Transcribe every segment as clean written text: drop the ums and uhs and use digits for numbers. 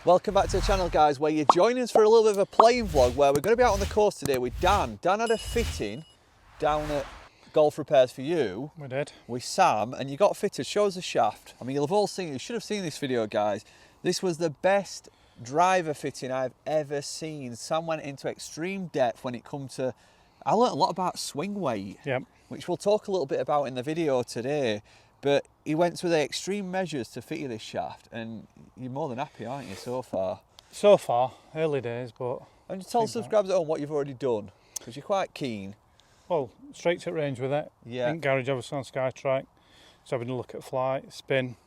Welcome back to the channel, guys, where you're joining us for a little bit of a playing vlog where we're going to be out on the course today with Dan. Dan had a fitting down at Golf Repairs for You. We did. With Sam, and you got fitted. Show us the shaft. I mean, you'll have all seen it. You should have seen this video, guys. This was the best driver fitting I've ever seen. Sam went into extreme depth when it comes to... I learned a lot about swing weight, Yep. which we'll talk a little bit about in the video today. But he went to the extreme measures to fit you this shaft, and you're more than happy, aren't you, so far? So far, early days, but... And tell subscribers at home what you've already done, because you're quite keen. Well, straight to range with it. Yeah. In garage, obviously on SkyTrack. So having a look at flight, spin.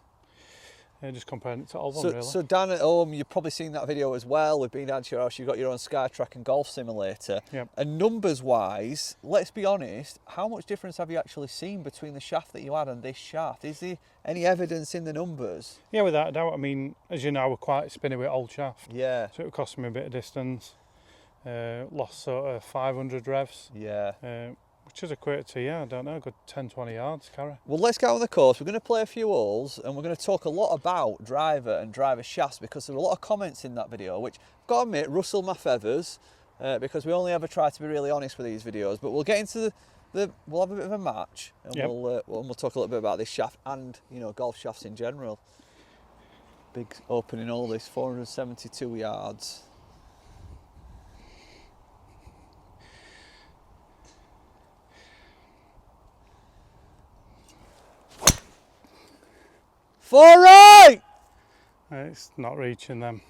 Just comparing it to old one, really. So Dan at home, you've probably seen that video as well. We've been down to your house, you've got your own SkyTrack and golf simulator. Yep. And numbers-wise, let's be honest, how much difference have you actually seen between the shaft that you had and this shaft? Is there any evidence in the numbers? Yeah, without a doubt. I mean, as you know, we're quite spinny with old shaft. Yeah. So it cost me a bit of distance. Lost sort of 500 revs. Yeah. Which is equated to, yeah, I don't know, a good 10, 20 yards carry. Well, let's get on the course. We're going to play a few holes and we're going to talk a lot about driver and driver shafts, because there were a lot of comments in that video, which I've got to admit, rustled my feathers, because we only ever try to be really honest with these videos. But we'll get into we'll have a bit of a match, and yep. we'll talk a little bit about this shaft and, you know, golf shafts in general. Big opening hole, this 472 yards. Four right! It's not reaching them.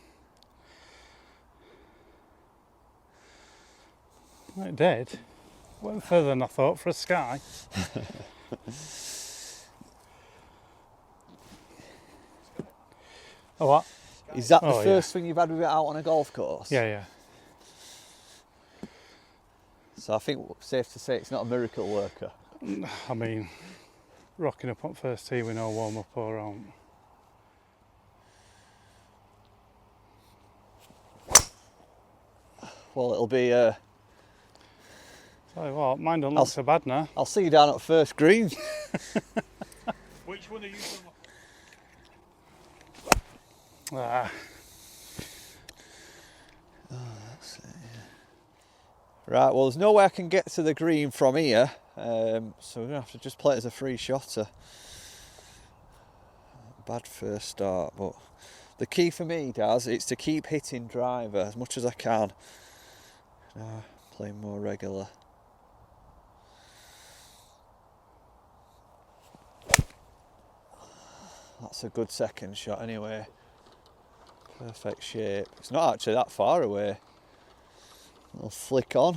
It did. Went further than I thought for a sky. Oh, what? Is that the first thing you've had with it out on a golf course? Yeah, yeah. So I think it's safe to say it's not a miracle worker. I mean, rocking up on first tee with no warm up or on. Well, it'll be. Tell you what, mine don't look so bad now. I'll see you down at first green. Which one are you from? Ah. Oh, that's it, yeah. Right, well, there's no way I can get to the green from here, so we're going to have to just play it as a free shotter. Bad first start, but the key for me, Daz, is to keep hitting driver as much as I can. Playing more regular. That's a good second shot anyway. Perfect shape. It's not actually that far away. Little flick on.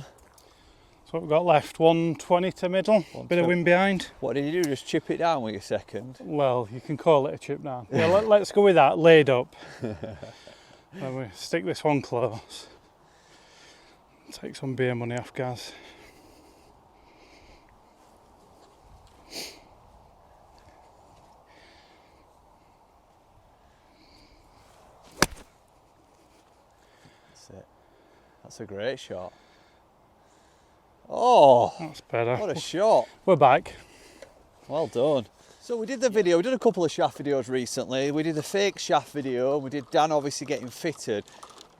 So what we've got left, 120 to middle, bit of wind behind. What did you do, just chip it down with your second? Well, you can call it a chip down. Yeah, let's go with that, laid up. And we stick this one close. Take some beer money off Gaz. That's it. That's a great shot. Oh, that's better. What a shot. We're back. Well done. So we did the video, we did a couple of shaft videos recently. We did the fake shaft video, we did Dan obviously getting fitted.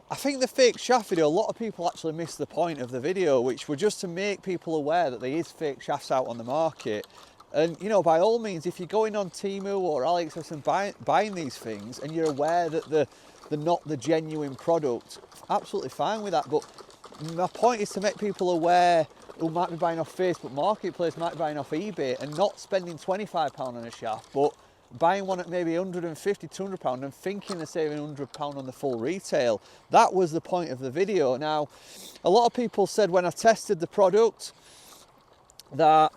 I think the fake shaft video, a lot of people actually missed the point of the video, which were just to make people aware that there is fake shafts out on the market. And, you know, by all means, if you're going on Temu or AliExpress and buying these things and you're aware that they're not the genuine product, absolutely fine with that. But my point is to make people aware who might be buying off Facebook Marketplace, might be buying off eBay, and not spending £25 on a shaft, but buying one at maybe £150, £200 and thinking they're saving £100 on the full retail. That was the point of the video. Now, a lot of people said when I tested the product that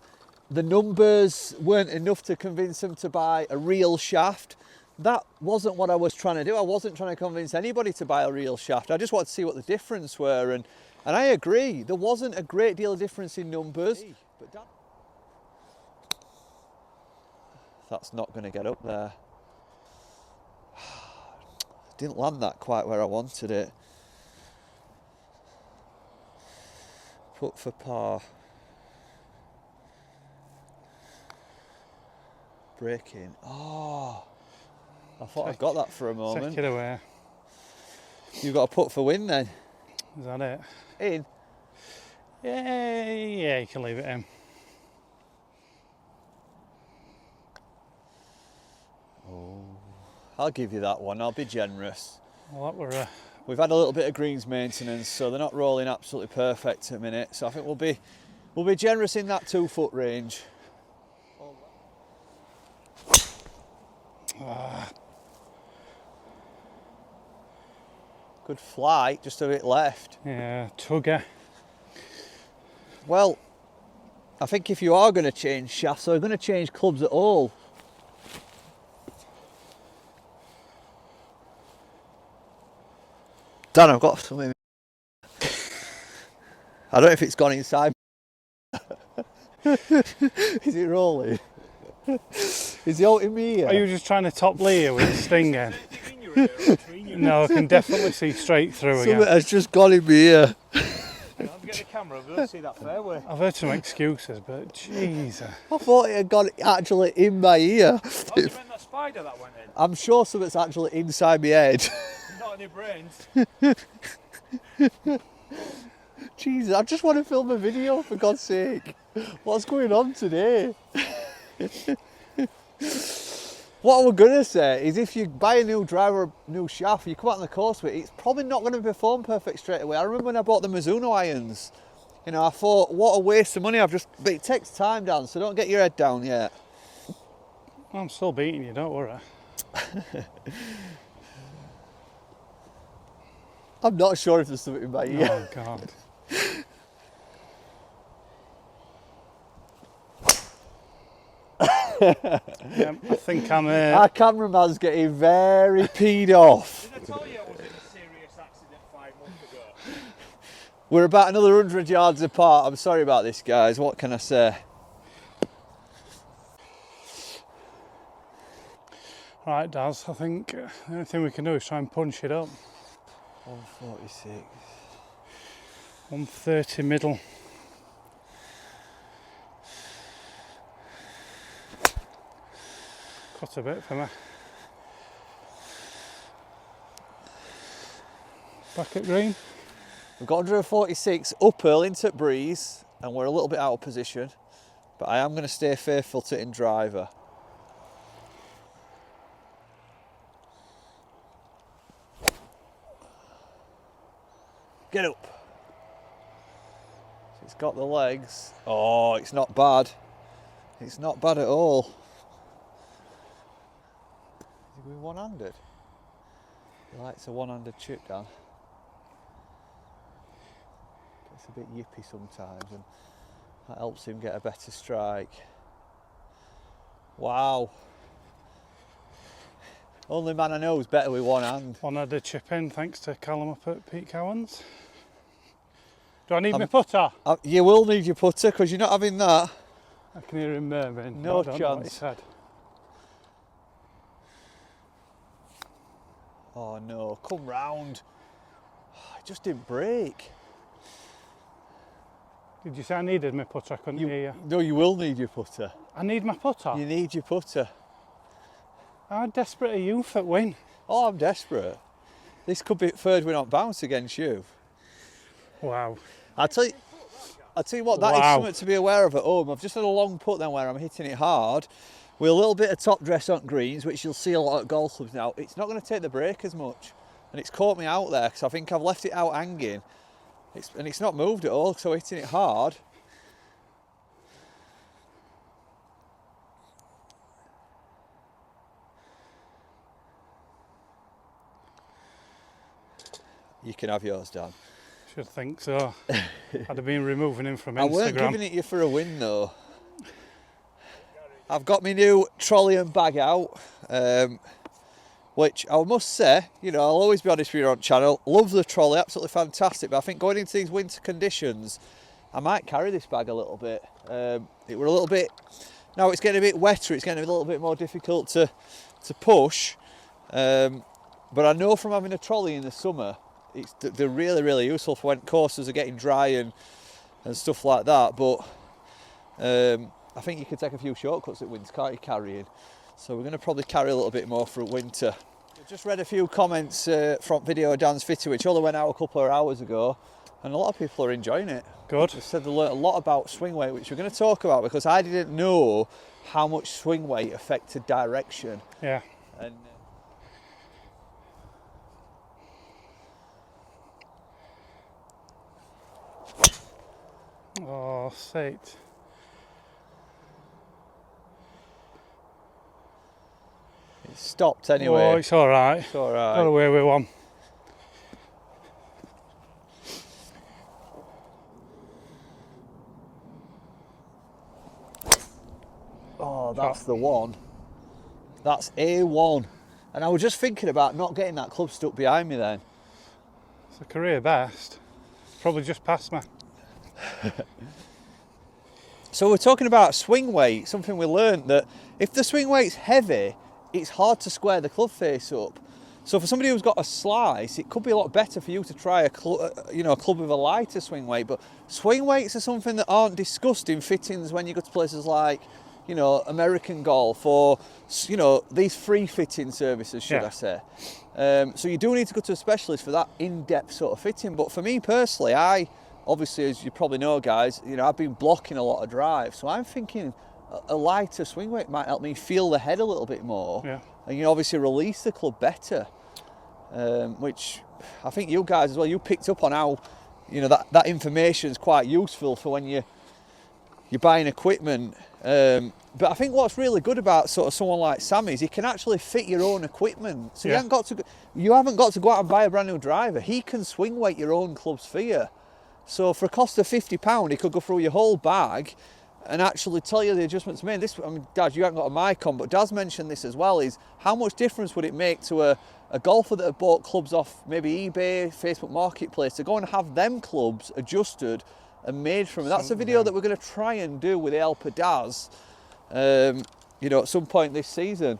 the numbers weren't enough to convince them to buy a real shaft. That wasn't what I was trying to do. I wasn't trying to convince anybody to buy a real shaft. I just wanted to see what the difference were, and I agree, there wasn't a great deal of difference in numbers. But that's not going to get up there. Didn't land that quite where I wanted it. Put for par. Breaking. Oh, I thought I got that for a moment. Take it away. You've got a putt for win then. Is that it? In. Yeah, you can leave it in. Oh, I'll give you that one. I'll be generous. Well, that were We've had a little bit of greens maintenance, so they're not rolling absolutely perfect at the minute. So I think we'll be generous in that 2 foot range. Good flight, just a bit left. yeah, tugger. Well, I think if you are going to change shafts, or going to change clubs at all, Dan, I've got something. I don't know if it's gone inside. Is it rolling? Is he out in me here? Are you just trying to top Leah with stinging? No, I can definitely see straight through Something again. has just gone in me here. I'll get the camera, we'll see that fairway. I've heard some excuses, but Jesus. I thought it had gone actually in my ear. Oh, you meant that spider that went in? I'm sure something's actually inside my head. Not in your brains. Jesus, I just want to film a video, for God's sake. What's going on today? What we're going to say is if you buy a new driver, a new shaft, you come out on the course with it, it's probably not going to perform perfect straight away. I remember when I bought the Mizuno irons, you know, I thought, what a waste of money. But it takes time, Dan, so don't get your head down yet. I'm still beating you, don't worry. I'm not sure if there's something in my ear. Oh, God. Yeah, I think I'm Our cameraman's getting very peed off. Did I tell you I was in a serious accident 5 months ago? We're about another 100 yards apart. I'm sorry about this, guys. What can I say? Right, Daz, I think the only thing we can do is try and punch it up. 146. 130 middle. Cut a bit for me. Back at green. We've got 146 uphill into breeze, and we're a little bit out of position, but I am going to stay faithful to in driver. Get up. It's got the legs. Oh, it's not bad. It's not bad at all. Is he going one-handed? He likes a one-handed chip, Dan. Gets a bit yippy sometimes, and that helps him get a better strike. Wow. Only man I know is better with one hand. One had a chip in thanks to Callum up at Pete Cowan's. Do I need my putter? You will need your putter because you're not having that. I can hear him murmuring. No I don't know what he chance. said. Oh no, come round. It just didn't break. Did you say I needed my putter? I couldn't hear you. No, you will need your putter. I need my putter? You need your putter. How desperate are you for win? Oh, I'm desperate. This could be third win on bounce against you. Wow. I'll tell you what, that is something to be aware of at home. I've just had a long putt then where I'm hitting it hard with a little bit of top dress on greens, which you'll see a lot at golf clubs now. It's not going to take the break as much, and it's caught me out there because I think I've left it out hanging. And it's not moved at all, so hitting it hard. You can have yours, Dan. Should think so. I'd have been removing him from Instagram. I weren't giving it you for a win though. I've got my new trolley and bag out, which I must say, you know, I'll always be honest with you on channel. Love the trolley, absolutely fantastic. But I think going into these winter conditions, I might carry this bag a little bit. It were a little bit. Now it's getting a bit wetter. It's getting a little bit more difficult to push. But I know from having a trolley in the summer, they're really, really useful for when courses are getting dry and stuff like that. But I think you can take a few shortcuts at winter, can't you, carrying? So we're going to probably carry a little bit more for winter. Just read a few comments from video of Dan's fitting, which only went out a couple of hours ago, and a lot of people are enjoying it. Good. They said they learnt a lot about swing weight, which we're going to talk about, because I didn't know how much swing weight affected direction. Yeah. And Oh, sake. it stopped anyway. Oh, it's all right. It's all right. Got away with one. Oh, that's the one. That's A1. And I was just thinking about not getting that club stuck behind me then. It's a career best. Probably just past me. So we're talking about swing weight, something we learnt, that if the swing weight's heavy, it's hard to square the club face up. So for somebody who's got a slice, it could be a lot better for you to try a club with a lighter swing weight. But swing weights are something that aren't discussed in fittings when you go to places like, American Golf, or, these free fitting services, should I say. So you do need to go to a specialist for that in-depth sort of fitting. But for me personally, obviously, as you probably know, guys, I've been blocking a lot of drive. So I'm thinking a lighter swing weight might help me feel the head a little bit more. Yeah. And obviously release the club better. Which I think you guys as well, you picked up on how, that information is quite useful for when you're buying equipment. But I think what's really good about sort of someone like Sammy is he can actually fit your own equipment. So you haven't got to go out and buy a brand new driver. He can swing weight your own clubs for you. So for a cost of £50, he could go through your whole bag and actually tell you the adjustments made. Dad, you haven't got a mic on, but Daz mentioned this as well, is how much difference would it make to a golfer that have bought clubs off maybe eBay, Facebook Marketplace, to go and have them clubs adjusted and made from it. That's a video that we're going to try and do with the help of Daz, at some point this season.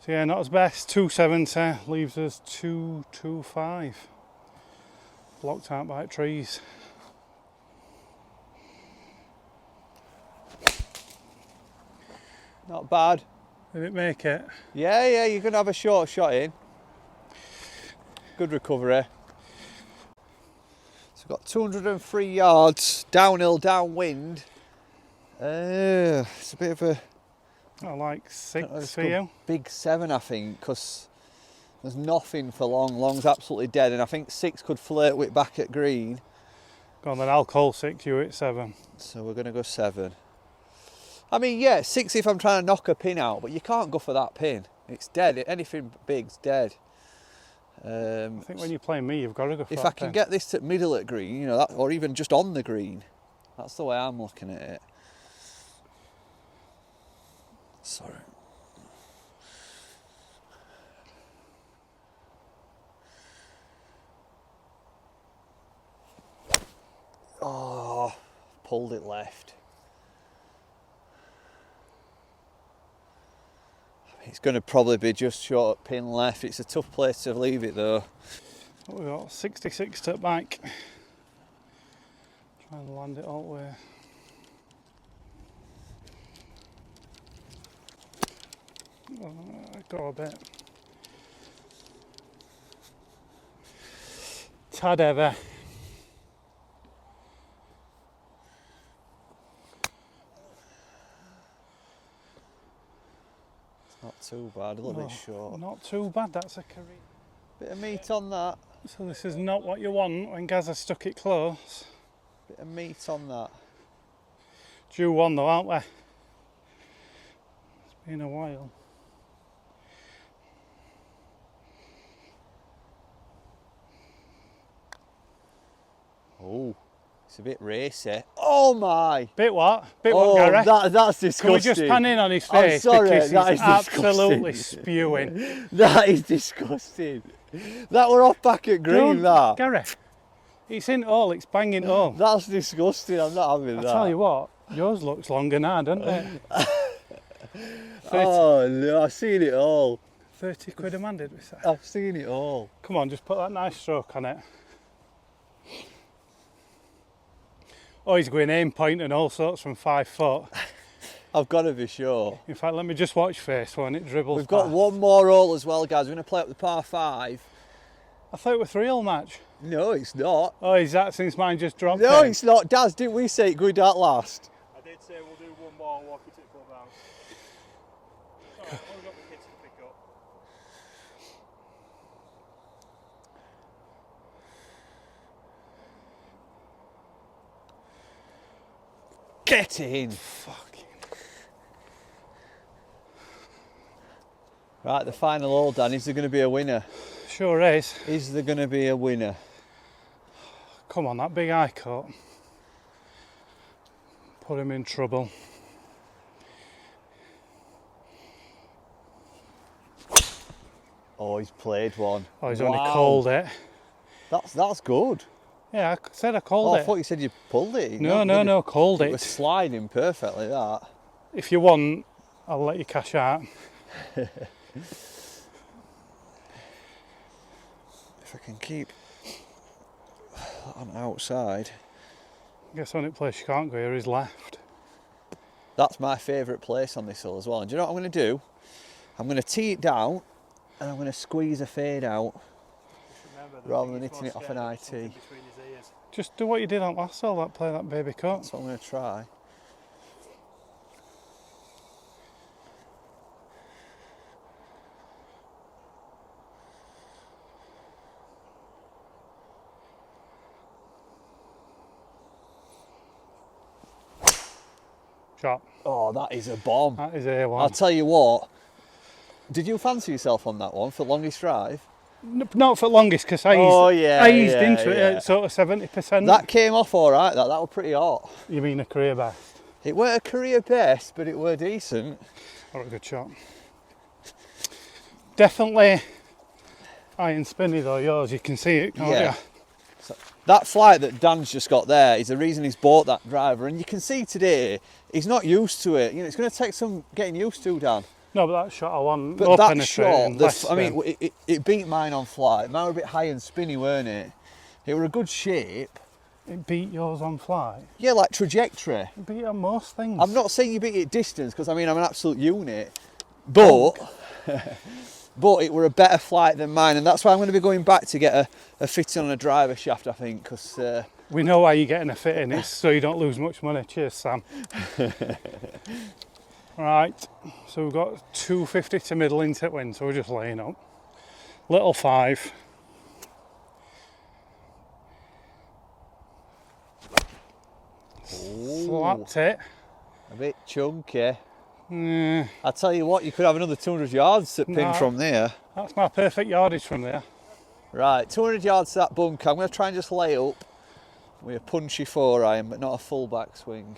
So yeah, not as best. 270 leaves us 225. Blocked out by trees. Not bad. Did it make it? Yeah, you're going to have a short shot in. Good recovery. So we've got 203 yards, downhill, downwind. It's a bit of a... I like 6 for you. Big 7, I think, because there's nothing for long. Long's absolutely dead, and I think 6 could flirt with back at green. Go on then, I'll call 6, you hit 7. So we're going to go 7. I mean, yeah, 6 if I'm trying to knock a pin out, but you can't go for that pin. It's dead. Anything big's dead. I think when you're playing me, you've got to go for that If I can get this to middle at green, or even just on the green, that's the way I'm looking at it. Sorry. Oh, pulled it left. It's going to probably be just short pin left. It's a tough place to leave it though. We've got 66 to back. Try and land it all the way. Go a bit. Tad ever. Not too bad, a little bit short. Not too bad, that's a career. Bit of meat on that. So this is not what you want when Gaz has stuck it close. Bit of meat on that. Due one though, aren't we? It's been a while. Oh, it's a bit racy. Oh my! Bit what? Bit what, Gary? That's disgusting. Can we just pan in on his face? I'm sorry, because that he's is disgusting. absolutely spewing. That is disgusting. That were off back at green, that. Gary, it's in all, it's banging all. That's disgusting, I'm not having that. I tell you what, yours looks longer now, doesn't it? 30, oh no, I've seen it all. 30 quid a man, did we say? I've seen it all. Come on, just put that nice stroke on it. Oh, he's going aim point and all sorts from 5 foot. I've got to be sure. In fact, let me just watch face when it dribbles We've got past. one more hole as well, guys. We're going to play up the par 5. I thought it was a 3-hole match. No, it's not. Oh, is that since mine just dropped? No, in? it's not. Daz, didn't we say it going that last? I did say we'll do one more, walk it to the clubhouse. Alright, we've got the kids to pick up. Get in. Fucking. Right, the final hole, Dan. Is there going to be a winner? Sure is. Is there going to be a winner? Come on, that big eye cut. Put him in trouble. Oh, he's played one. Oh, he's Wow. only called it. That's good. Yeah, I said I Oh, called I it. thought you said you pulled it. No, called It was it. sliding perfectly, that. If you want, I'll let you cash out. If I can keep that on outside. I guess the only place you can't go here is left. That's my favourite place on this hill as well. And do you know what I'm going to do? I'm going to tee it down and I'm going to squeeze a fade out rather than hitting it off an IT. Just do what you did on last hole, that play that baby cut. That's what I'm going to try. Shot. Oh, that is a bomb. That is A1. I'll tell you what. Did you fancy yourself on that one for longest drive? Not for longest, because I eased into it at sort of 70%. That came off all right. That was pretty hot. You mean a career best? It weren't a career best, but it were decent. Or a good shot. Definitely iron spinny though, yours. You can see it, can't Yeah. you? So that flight that Dan's just got there is the reason he's bought that driver, and you can see today he's not used to it. You know, it's going to take some getting used to, Dan. No, but that shot I want. But no that penetrating, shot, less I mean, spin. it beat mine on flight. Mine were a bit high and spinny, weren't it? It were a good shape. It beat yours on flight. Yeah, like trajectory. It beat on most things. I'm not saying you beat it distance, because I mean I'm an absolute unit, but but it were a better flight than mine, and that's why I'm going to be going back to get a fitting on a driver shaft, I think, because we know why you're getting a fit in. It's so you don't lose much money. Cheers, Sam. Right, so we've got 250 to middle into wind, so we're just laying up. Little 5. Slapped it. a bit chunky. Yeah, I tell you what, you could have another 200 yards to pin No. from there. that's my perfect yardage from there. Right, 200 yards to that bunker. I'm going to try and just lay up with a punchy 4-iron, but not a full backswing.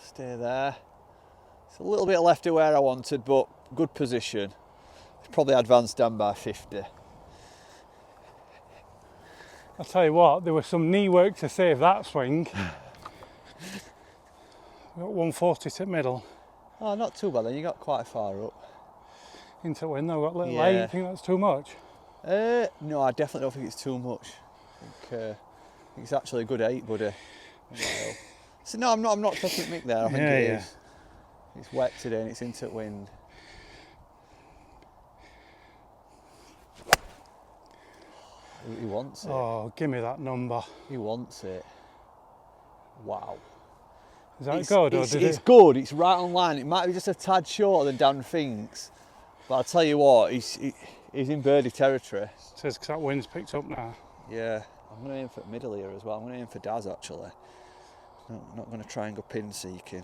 Stay there. It's a little bit left of where I wanted, but good position. Probably advanced down by 50. I'll tell you what, there was some knee work to save that swing. Got 140 to middle. Oh, not too bad then. You got quite far up. Into wind though, got a little Yeah. 8. I think that's too much. No, I definitely don't think it's too much. I think it's actually a good 8, buddy. So no, I'm not taking Mick there. I think it is. It's wet today and it's into wind. He wants it. Oh, give me that number. He wants it. Wow. Is that good or it's, did it's it? good. It's right on line. It might be just a tad shorter than Dan thinks, but I'll tell you what, he's in birdie territory. Says 'cause that wind's picked up now. Yeah, I'm going to aim for middle here as well. I'm going to aim for Daz actually. No, I'm not going to try and go pin seeking.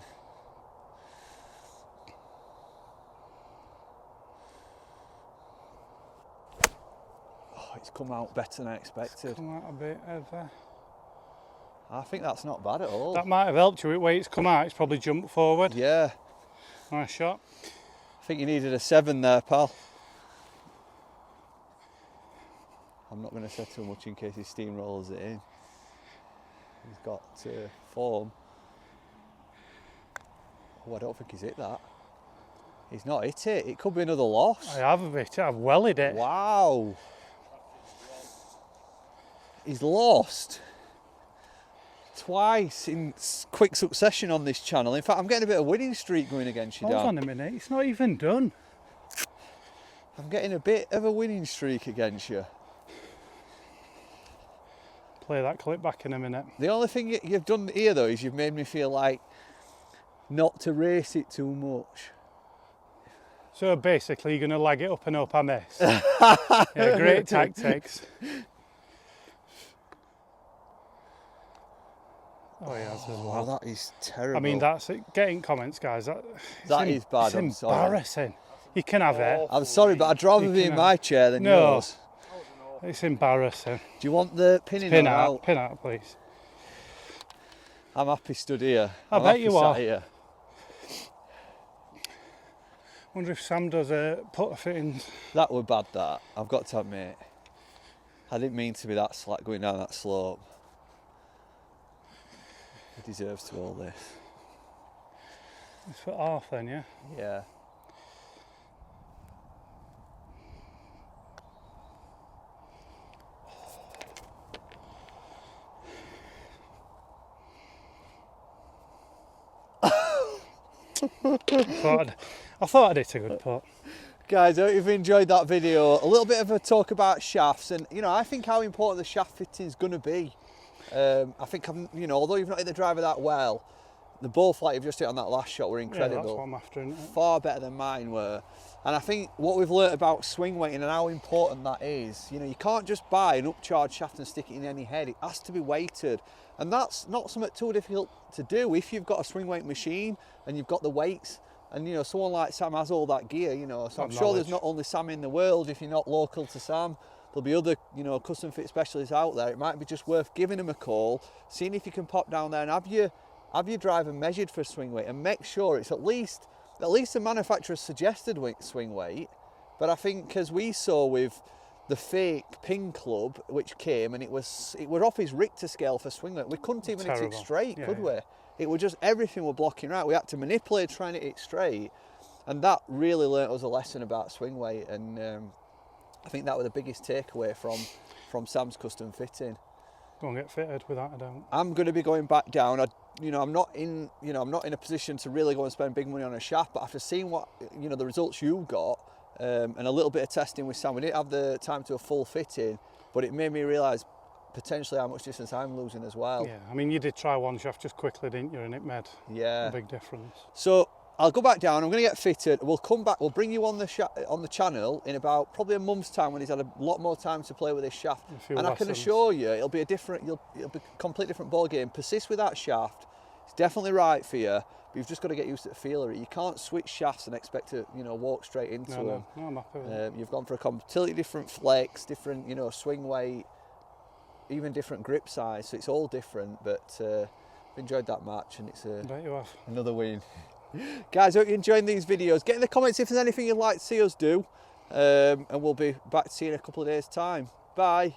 Oh, it's come out better than I expected. Come out a bit of I think that's not bad at all. that might have helped you with the way it's come out. It's probably jumped forward. Yeah, Nice shot. I think you needed a 7 there, pal. I'm not going to say too much in case he steamrolls it in. He's got form. Oh, I don't think he's hit that. He's not hit it. It could be another loss. I have a bit. I've wellied it. Wow. he's lost twice in quick succession on this channel. In fact, I'm getting a bit of winning streak going against you, Dan. Hold on a minute, it's not even done. I'm getting a bit of a winning streak against you. Play that clip back in a minute. The only thing you've done here, though, is you've made me feel like not to race it too much. So basically, you're going to lag it up and up, I miss. Yeah, great tactics. Oh, he has as well. That is terrible. I mean, that's it. Getting comments, guys. That is bad. It's I'm sorry. embarrassing. You can have it. I'm sorry, but I'd rather be in my chair than No. yours. It's embarrassing. Do you want the pinning Pin on out, pin out, please. I'm happy stood here. I I'm bet happy you sat are. Here. Wonder if Sam does putter fittings. That were bad, that. I've got to admit. I didn't mean to be that slack going down that slope. He deserves to all this. It's for half then, yeah? Yeah. I thought I'd hit a good putt. Guys, I hope you've enjoyed that video. A little bit of a talk about shafts, and you know, I think how important the shaft fitting is going to be. I think, you know, although you've not hit the driver that well, the ball flight you've just hit on that last shot were incredible. Yeah, that's what I'm after, isn't it? Far better than mine were. And I think what we've learnt about swing weighting and how important that is, you know, you can't just buy an upcharged shaft and stick it in any head. It has to be weighted. And that's not something too difficult to do if you've got a swing weight machine and you've got the weights. And, you know, someone like Sam has all that gear, you know, so I'm sure there's not only Sam in the world. If you're not local to Sam, there'll be other, you know, custom fit specialists out there. It might be just worth giving them a call, seeing if you can pop down there and have your driver measured for swing weight, and make sure it's at least the manufacturer's suggested swing weight. But I think, because we saw with the fake pin club which came, and it was off his Richter scale for swing weight. We couldn't even hit it straight, could we? It was just, everything were blocking right. We had to manipulate trying to hit it straight, and that really learnt us a lesson about swing weight. And I think that was the biggest takeaway from Sam's custom fitting. Go and get fitted, without a doubt. I'm going to be going back down. I'm not in a position to really go and spend big money on a shaft, but after seeing what, you know, the results you got, and a little bit of testing with Sam, we didn't have the time to a full fitting, but it made me realise potentially how much distance I'm losing as well. Yeah, I mean, you did try one shaft just quickly, didn't you? And it made a big difference. So I'll go back down. I'm going to get fitted. We'll come back. We'll bring you on the channel in about probably a month's time, when he's had a lot more time to play with this shaft. And lessons. I can assure you, it'll be it'll be a complete different ball game. Persist with that shaft. It's definitely right for you. But you've just got to get used to the feel of it. You can't switch shafts and expect to, you know, walk straight into them. No, I'm happy with it. You've gone for a completely different flex, different, you know, swing weight, even different grip size. So it's all different. But I've enjoyed that match, and it's Bet you have. another win. Guys, I hope you're enjoying these videos. Get in the comments if there's anything you'd like to see us do, and we'll be back to see you in a couple of days' time. Bye.